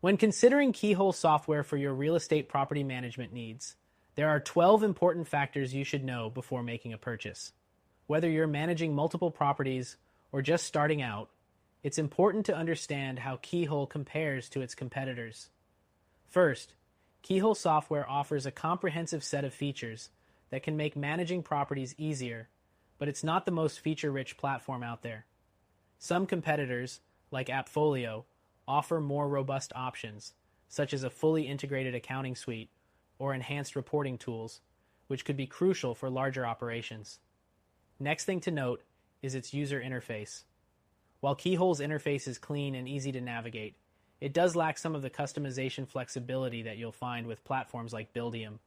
When considering Keyhole software for your real estate property management needs, there are 12 important factors you should know before making a purchase. Whether you're managing multiple properties or just starting out, it's important to understand how Keyhole compares to its competitors. First, Keyhole software offers a comprehensive set of features that can make managing properties easier, but it's not the most feature-rich platform out there. Some competitors, like Appfolio, offer more robust options, such as a fully integrated accounting suite or enhanced reporting tools, which could be crucial for larger operations. Next thing to note is its user interface. While Keyhole's interface is clean and easy to navigate, it does lack some of the customization flexibility that you'll find with platforms like Buildium.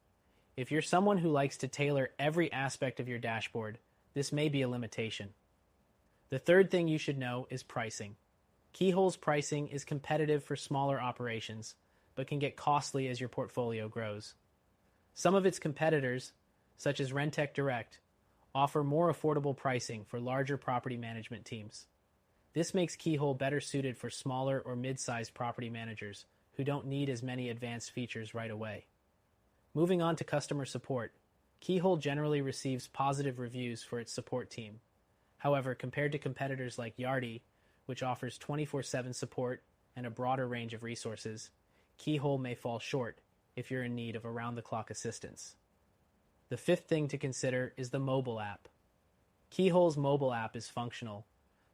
If you're someone who likes to tailor every aspect of your dashboard, this may be a limitation. The third thing you should know is pricing. Keyhole's pricing is competitive for smaller operations, but can get costly as your portfolio grows. Some of its competitors, such as Rentec Direct, offer more affordable pricing for larger property management teams. This makes Keyhole better suited for smaller or mid-sized property managers who don't need as many advanced features right away. Moving on to customer support, Keyhole generally receives positive reviews for its support team. However, compared to competitors like Yardi, which offers 24/7 support and a broader range of resources, Keyhole may fall short if you're in need of around-the-clock assistance. The fifth thing to consider is the mobile app. Keyhole's mobile app is functional,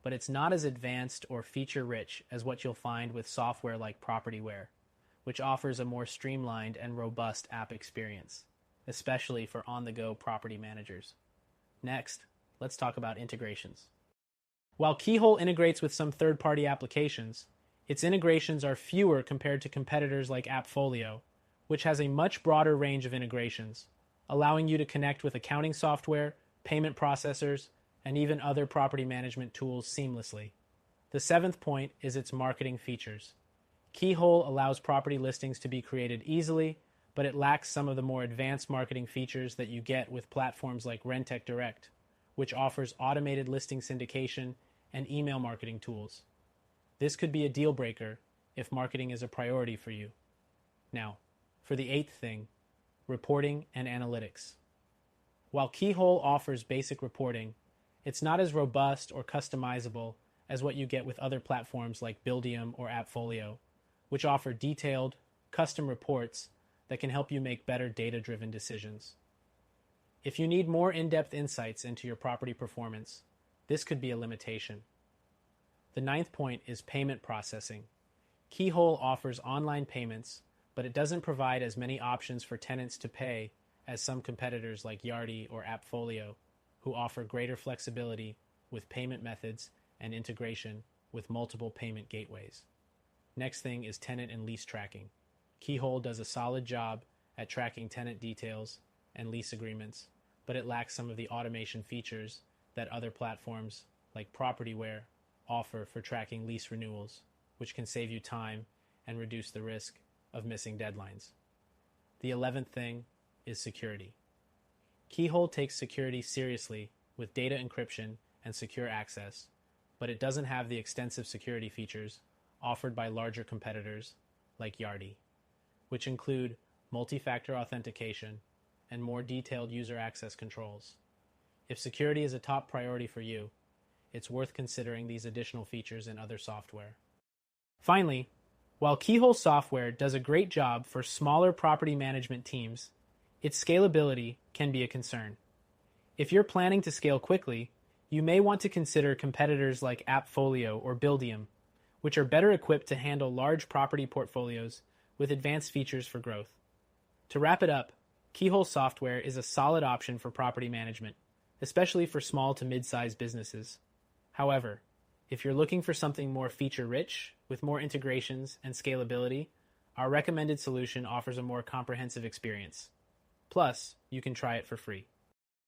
but it's not as advanced or feature-rich as what you'll find with software like Propertyware, which offers a more streamlined and robust app experience, especially for on-the-go property managers. Next, let's talk about integrations. While Keyhole integrates with some third-party applications, its integrations are fewer compared to competitors like Appfolio, which has a much broader range of integrations, allowing you to connect with accounting software, payment processors, and even other property management tools seamlessly. The seventh point is its marketing features. Keyhole allows property listings to be created easily, but it lacks some of the more advanced marketing features that you get with platforms like Rentec Direct, which offers automated listing syndication and email marketing tools. This could be a deal breaker if marketing is a priority for you. Now, for the eighth thing, reporting and analytics. While Keyhole offers basic reporting, it's not as robust or customizable as what you get with other platforms like Buildium or Appfolio, which offer detailed, custom reports that can help you make better data-driven decisions. If you need more in-depth insights into your property performance, this could be a limitation. The ninth point is payment processing. Keyhole offers online payments, but it doesn't provide as many options for tenants to pay as some competitors like Yardi or Appfolio, who offer greater flexibility with payment methods and integration with multiple payment gateways. Next thing is tenant and lease tracking. Keyhole does a solid job at tracking tenant details and lease agreements, but it lacks some of the automation features that other platforms like Propertyware offer for tracking lease renewals, which can save you time and reduce the risk of missing deadlines. The 11th thing is security. Keyhole takes security seriously with data encryption and secure access, but it doesn't have the extensive security features offered by larger competitors like Yardi, which include multi-factor authentication and more detailed user access controls. If security is a top priority for you, it's worth considering these additional features in other software. Finally, while Keyhole software does a great job for smaller property management teams, its scalability can be a concern. If you're planning to scale quickly, you may want to consider competitors like Appfolio or Buildium, which are better equipped to handle large property portfolios with advanced features for growth. To wrap it up, Keyhole software is a solid option for property management, especially for small to mid-sized businesses. However, if you're looking for something more feature-rich, with more integrations and scalability, our recommended solution offers a more comprehensive experience. Plus, you can try it for free.